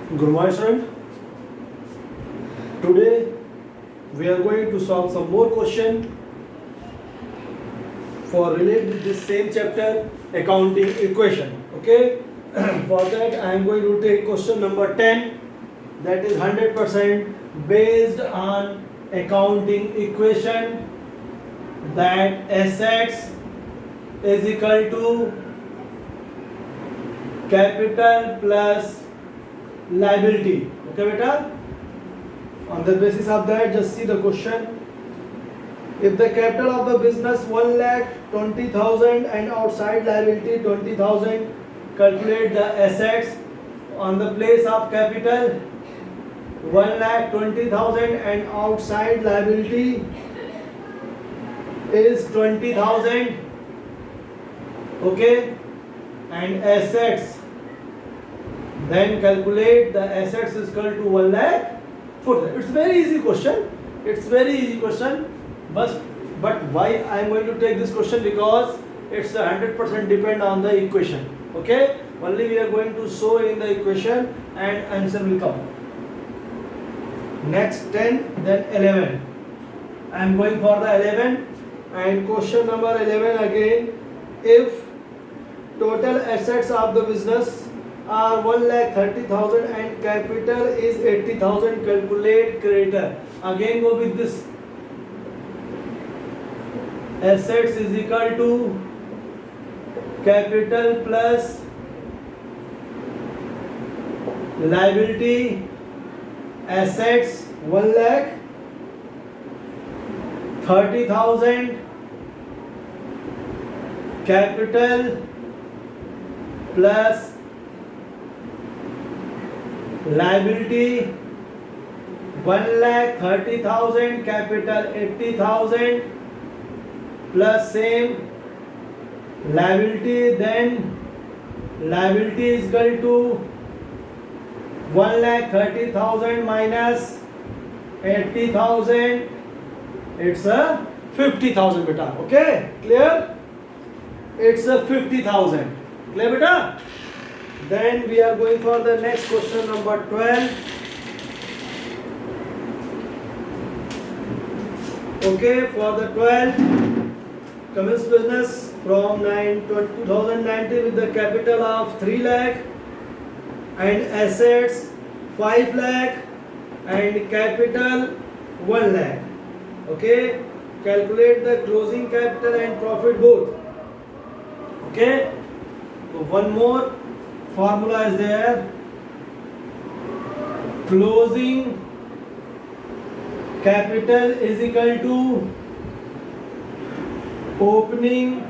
Good morning, student. Today we are going to solve some more question for related with this same chapter, accounting equation. Okay. For that I am going to take question number 10, that is 100% based on accounting equation, that assets is equal to capital plus liability. Okay beta, on the basis of that just see the question. If the capital of the business 1,20,000 and outside liability 20,000, calculate the assets. On the place of capital 1,20,000 and outside liability is 20,000. Okay, and assets, then calculate the assets is equal to 1 lakh. It's very easy question. It's very easy question. But why I am going to take this question? Because it's 100% depend on the equation. Okay. Only we are going to show in the equation and answer will come. Next 10, then 11. I am going for the 11 and question number 11 again. If total assets of the business are 1,30,000 and capital is 80,000, calculate creditor. Again go with this. Assets is equal to capital plus liability. Assets 1,30,000, capital plus liability 1,30,000, capital 80,000 plus same liability, then liability is equal to 1,30,000 minus 80,000, it's a 50,000 beta. Okay, clear? It's a 50,000. Clear beta? Then we are going for the next question number 12. Okay, for the 12, commence business from 2019 with the capital of 3 lakh and assets 5 lakh and capital 1 lakh. Okay, calculate the closing capital and profit both. Okay, so one more formula is there. Closing capital is equal to opening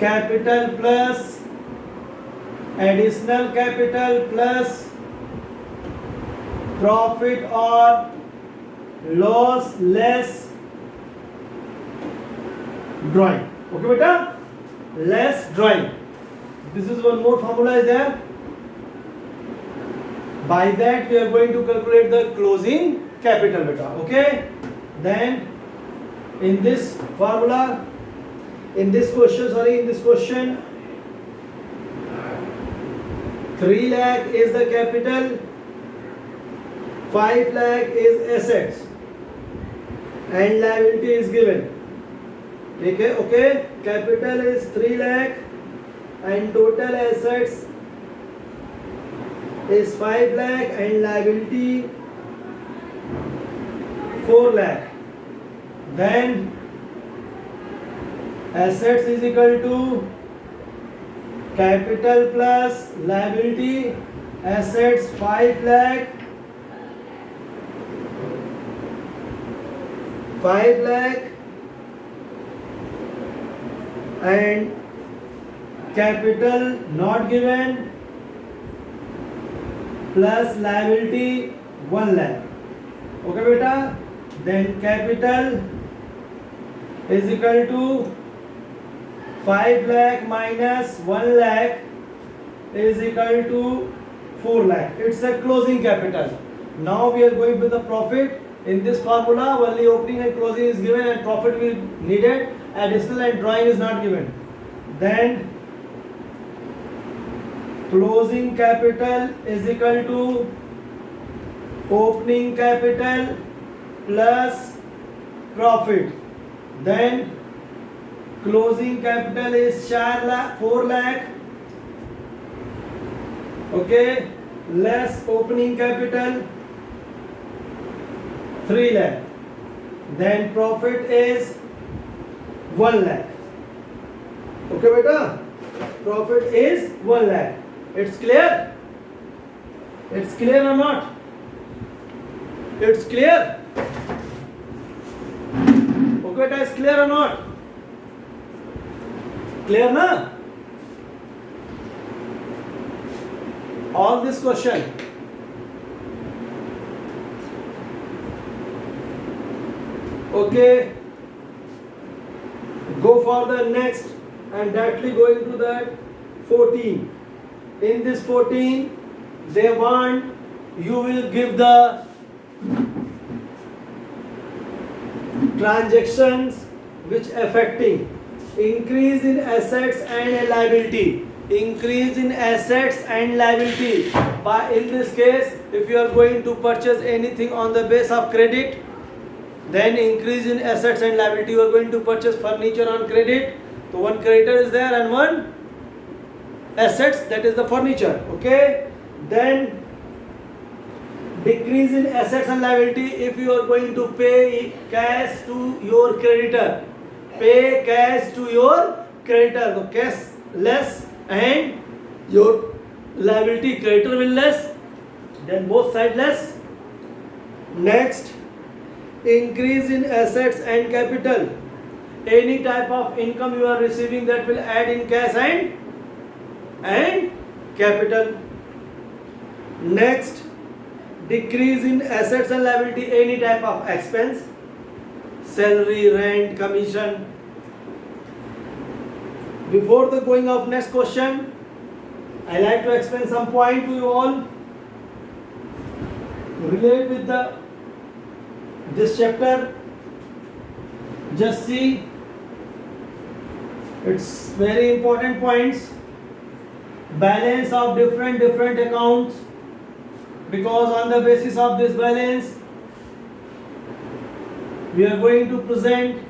capital plus additional capital plus profit or loss less drawing. Okay beta, less drawing. This is one more formula is there. By that we are going to calculate the closing capital beta. Okay, then in this formula, in this question 3 lakh is the capital, 5 lakh is assets and liability is given. Okay, capital is 3 lakh and total assets is 5 lakh and liability 4 lakh. Then assets is equal to capital plus liability. Assets 5 lakh, 5 lakh and capital not given plus liability 1 lakh. Okay beta, then capital is equal to 5 lakh minus 1 lakh is equal to 4 lakh. It's a closing capital. Now we are going with the profit. In this formula only opening and closing is given and profit will needed, additional and drawing is not given. Then closing capital is equal to opening capital plus profit. Then closing capital is 4 lakh, okay, less opening capital 3 lakh. Then profit is 1 lakh. Okay beta, profit is 1 lakh. It's clear? It's clear or not? It's clear? Okay beta, it's clear or not? Clear na? All this question. Okay. Go for the next and directly going to that 14. In this 14, they want you will give the transactions which affecting increase in assets and liability. Increase in assets and liability. By in this case, if you are going to purchase anything on the base of credit, then increase in assets and liability. You are going to purchase furniture on credit. So one creditor is there and one assets, that is the furniture. Okay. Then decrease in assets and liability. If you are going to pay cash to your creditor, pay cash to your creditor. So cash less and your liability creditor will less. Then both side less. Next, increase in assets and capital. Any type of income you are receiving, that will add in cash and capital. Next, decrease in assets and liability. Any type of expense, salary, rent, commission. Before the going of next question, I like to explain some point to you all. Relate with this chapter. Just see, it's very important points. Balance of different accounts, because on the basis of this balance we are going to present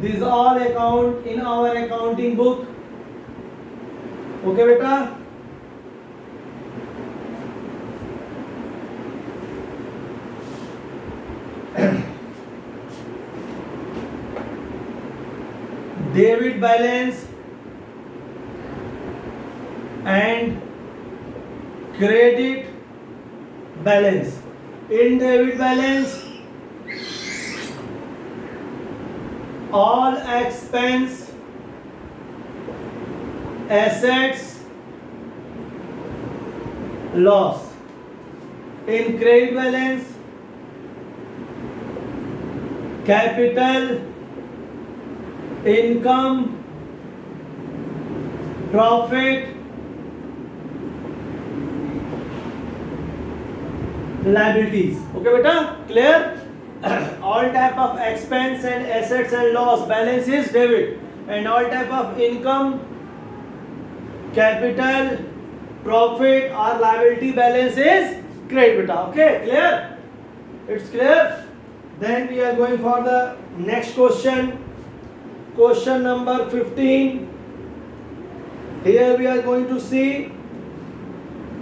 these all account in our accounting book. Okay beta? Debit balance and credit balance. In debit balance, all expense, assets, loss. In credit balance, capital, income, profit, liabilities. Okay beta, clear? All type of expense and assets and loss balance is debit, and all type of income, capital, profit or liability balance is credit beta. Okay, clear? It's clear? Then we are going for the next question. Question number 15. Here we are going to see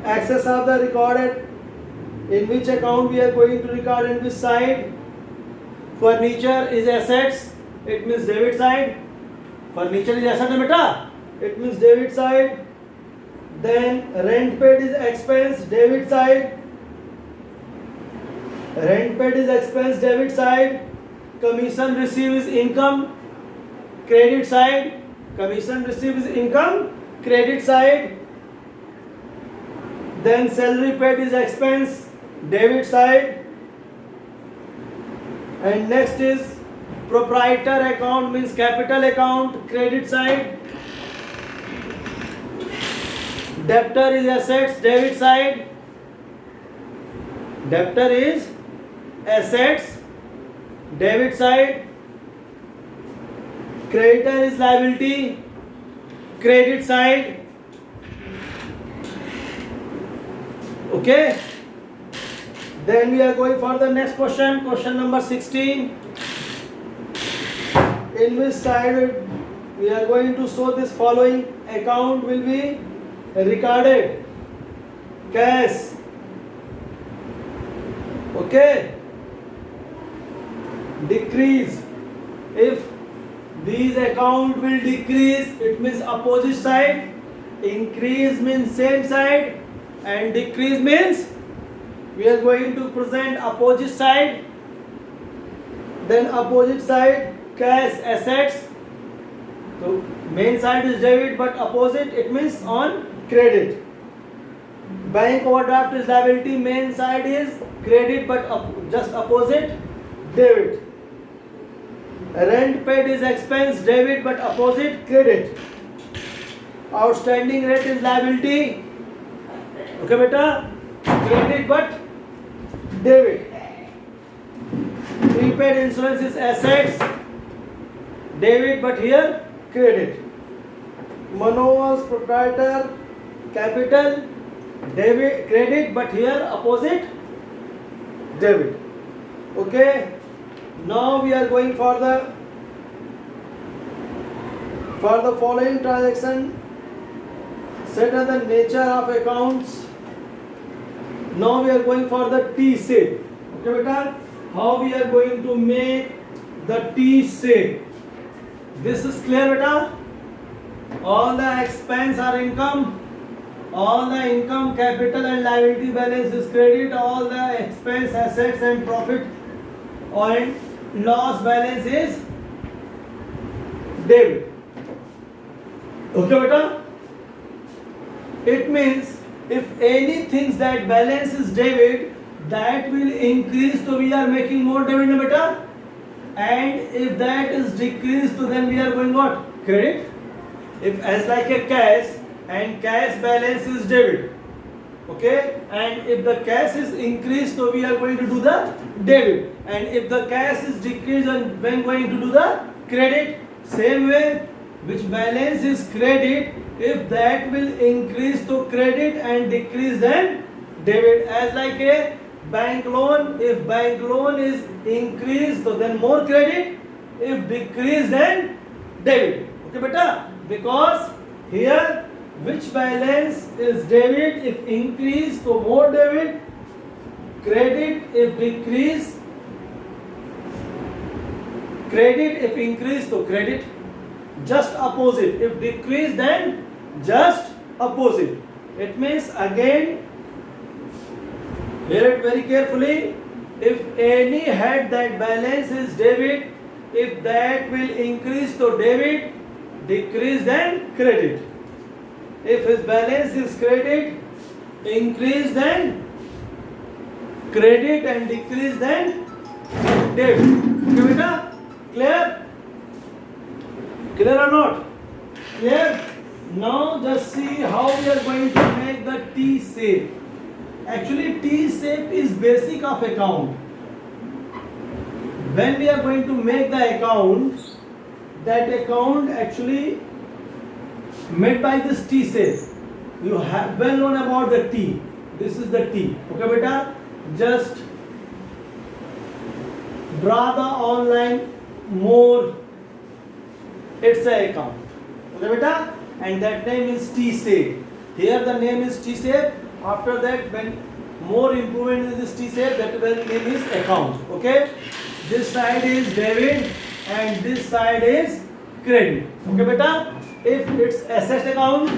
access of the recorded. In which account we are going to record in which side? Furniture is assets, it means debit side. Furniture is asset beta, it means debit side. Then rent paid is expense, debit side. Rent paid is expense, debit side. Commission received is income, credit side. Commission received is income, credit side. Then salary paid is expense, debit side. And next is proprietor account, means capital account, credit side. Debtor is assets, debit side. Debtor is assets, debit side. Creditor is liability, credit side. Okay. Then we are going for the next question. Question number 16. In which side we are going to show this following account will be recorded. Cash. Okay. Decrease. If these account will decrease, it means opposite side. Increase means same side, and decrease means we are going to present opposite side. Then opposite side, cash, assets. So main side is debit, but opposite it means on credit. Bank overdraft is liability. Main side is credit, but just opposite debit. Rent paid is expense, debit, but opposite credit. Outstanding rate is liability. Okay, beta. Credit, but debit. Prepaid insurance is assets, debit, but here credit. Mono's proprietor capital, debit, credit, but here opposite debit. Okay. Now we are going for the following transaction. Set are the nature of accounts. Now we are going for the T shape. Okay, beta. How we are going to make the T shape? This is clear, beta. All the expense are income. All the income, capital and liability balance is credit. All the expense, assets and profit and loss balance is debit. Okay, beta. It means if anything that balance is debit, that will increase, so we are making more debit, beta. And if that is decreased, so then we are going what? Credit. If as like a cash, and cash balance is debit. Okay, and if the cash is increased, so we are going to do the debit. And if the cash is decreased, then when going to do the credit. Same way, which balance is credit, if that will increase to credit and decrease then debit. As like a bank loan, if bank loan is increased, so then more credit. If decreased, then debit. Okay, beta. Because here which balance is debit, if increased, so more debit. Credit if decreased. Credit if increased, so credit. Just opposite. If decreased, then just opposite. It means again, hear it very carefully. If any head that balance is debit, if that will increase to debit, decrease then credit. If his balance is credit, increase then credit and decrease then debit. Okay, beta? Clear? Clear or not? Clear? Now just see how we are going to make the T shape. Actually, T shape is basic of account. When we are going to make the account, that account actually made by this T shape. You have well known about the T. This is the T. Okay, beta? Just draw the online more. It's a account. Okay, beta? And that name is T shape. Here the name is T shape. After that, when more improvement in this T shape, that name is account. Okay? This side is debit and this side is credit. Okay, beta? If it's asset account,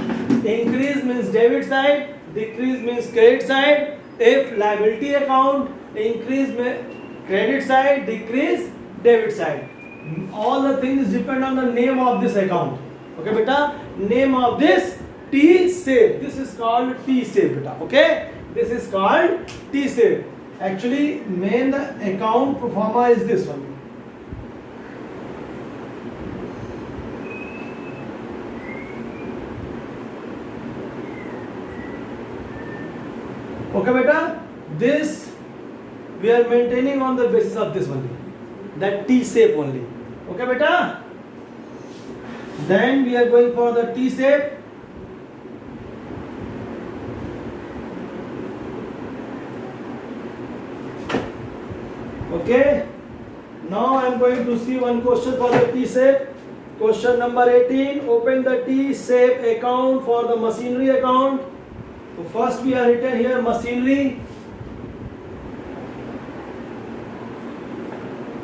increase means debit side, decrease means credit side. If liability account, increase means credit side, decrease debit side. All the things depend on the name of this account. Okay, beta? Name of this T shape. This is called T shape, beta. Okay? This is called T shape. Actually, main account pro forma is this one. Okay, beta? This we are maintaining on the basis of this only. That T shape only. Okay, beta? Then we are going for the T shape. Okay. Now I am going to see one question for the T-shape. Question number 18. Open the T-shape account for the machinery account. So first we are written here machinery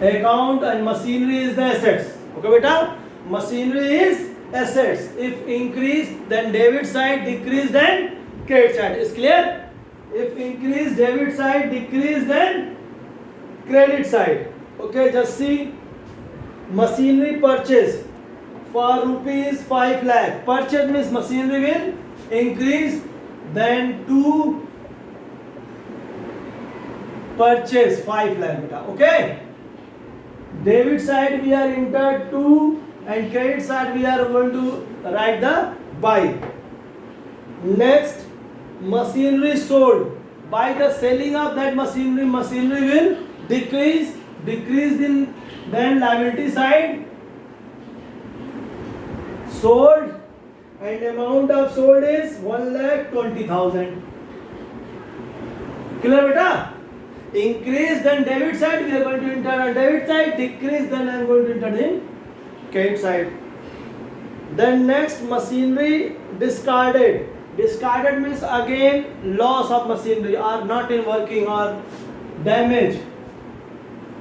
account, and machinery is the assets. Okay, beta. Machinery is assets. If increase, then debit side; decrease, then credit side. Is clear? If increase debit side, decrease, then credit side. Okay, just see. Machinery purchase for rupees 5 lakh. Purchase means machinery will increase, then to purchase 5 lakh beta. Okay. Debit side we are entered 2, and credit side we are going to write the buy. Next, machinery sold. By the selling of that machinery will decrease in, then liability side sold, and amount of sold is 1,20,000. Clear beta? Increase, then debit side we are going to enter on debit side, decrease, then I am going to enter in credit side. Then next, machinery discarded. Discarded means again loss of machinery or not in working or damage.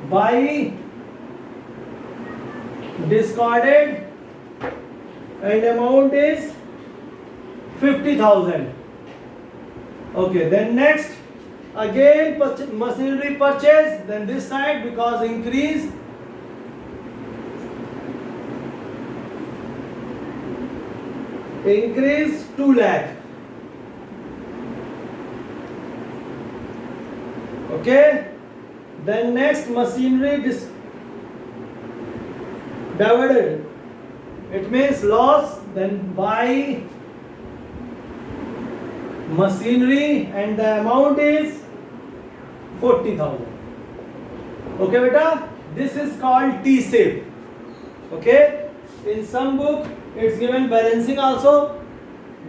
By discarded, and amount is 50,000. Okay, then next again machinery purchase, then this side because increase, increase 2 lakh. Okay, then next machinery divided, it means loss, then buy machinery, and the amount is 40,000. Okay beta, this is called T-shape. Okay, in some book it's given balancing also,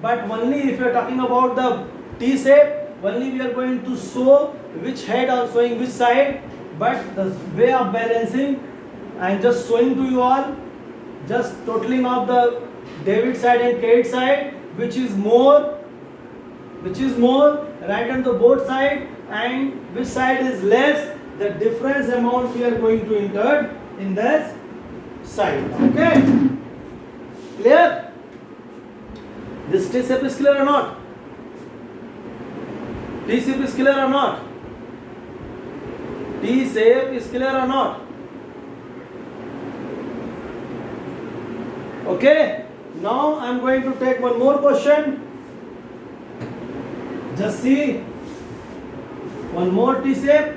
but only if you are talking about the T-shape, only we are going to show which head or showing which side, but the way of balancing I am just showing to you all, just totaling of the debit side and credit side, which is more, write on the both side, and which side is less, the difference amount we are going to enter in this side. Okay, clear? This T-shape is clear or not? T-shape is clear or not? T-shape is clear or not? Okay, now I am going to take one more question. Just see, one more T-shape,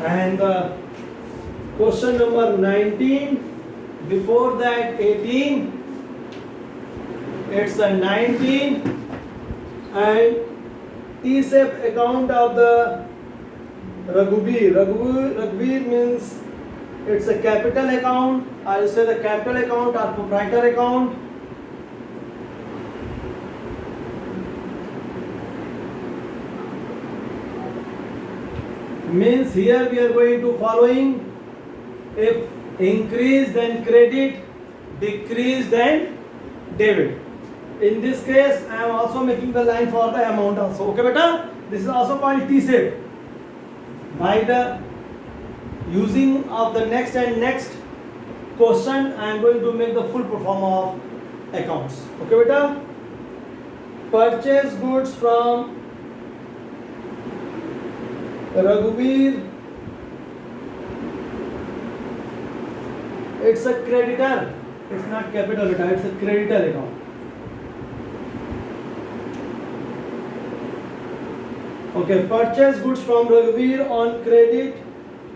and question number 19, before that 18, it's a 19, and T-shape account of the Raghubir. Raghubir means it's a capital account, I will say the capital account or proprietor account. Means here we are going to following, if increase then credit, decrease then debit. In this case I am also making the line for the amount also. Okay beta, this is also called T-shape. By the using of the next and next question I am going to make the full perform of accounts. Okay beta, purchase goods from Raghubir, it's a creditor, it's not capital beta, it's a creditor account. Okay, purchase goods from Raghubir on credit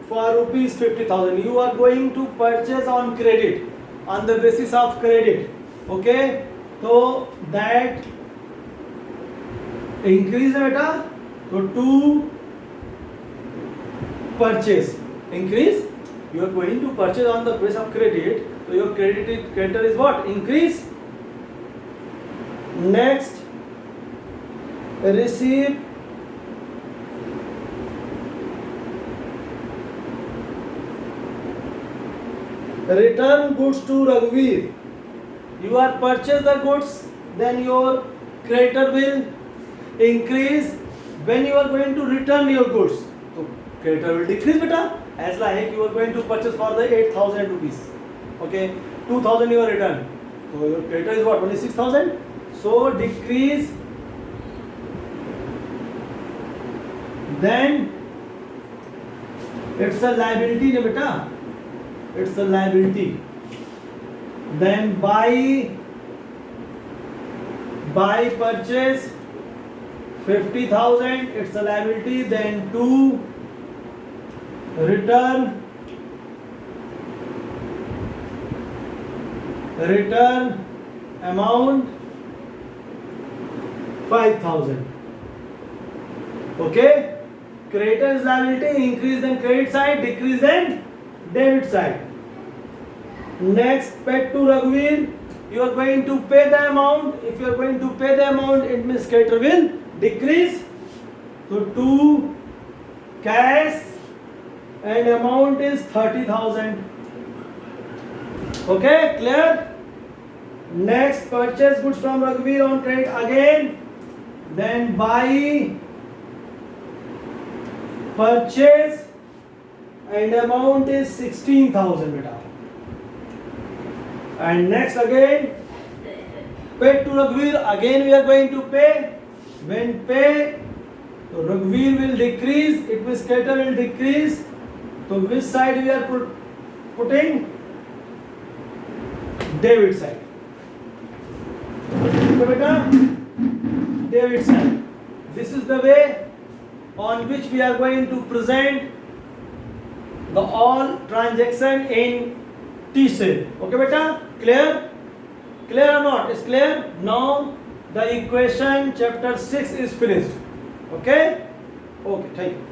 for rupees 50,000. You are going to purchase on credit, on the basis of credit. Okay, so that increase beta, so to purchase, increase, you are going to purchase on the basis of credit, so your creditor is what? Increase. Next, receive return goods to Raghuveer. You are purchase the goods, then your creditor will increase. When you are going to return your goods, so creditor will decrease beta. As like you are going to purchase for the 8,000 rupees, okay, 2,000 you are return, so your creditor is what, only 6,000, so decrease. Then it's a liability na beta, it's a liability. Then buy purchase 50,000, it's a liability. Then to return amount 5,000. Okay, creditor is liability, increase then credit side, decrease then debit side. Next, paid to Raghuveer, you are going to pay the amount. If you are going to pay the amount, it means creditor will decrease. So to cash and amount is 30,000. Okay, clear? Next, purchase goods from Raghuveer on credit again. Then buy purchase and amount is 16,000 beta. And next again, paid to Raghuveer, again we are going to pay. When pay, so Raghuveer will decrease, it means creditor will decrease. So which side we are putting? Debit side. So beta, debit side. This is the way on which we are going to present the all transaction in T-sale. Okay beta, clear? Clear or not? Is clear? Now the equation chapter 6 is finished. Okay? Okay, thank you.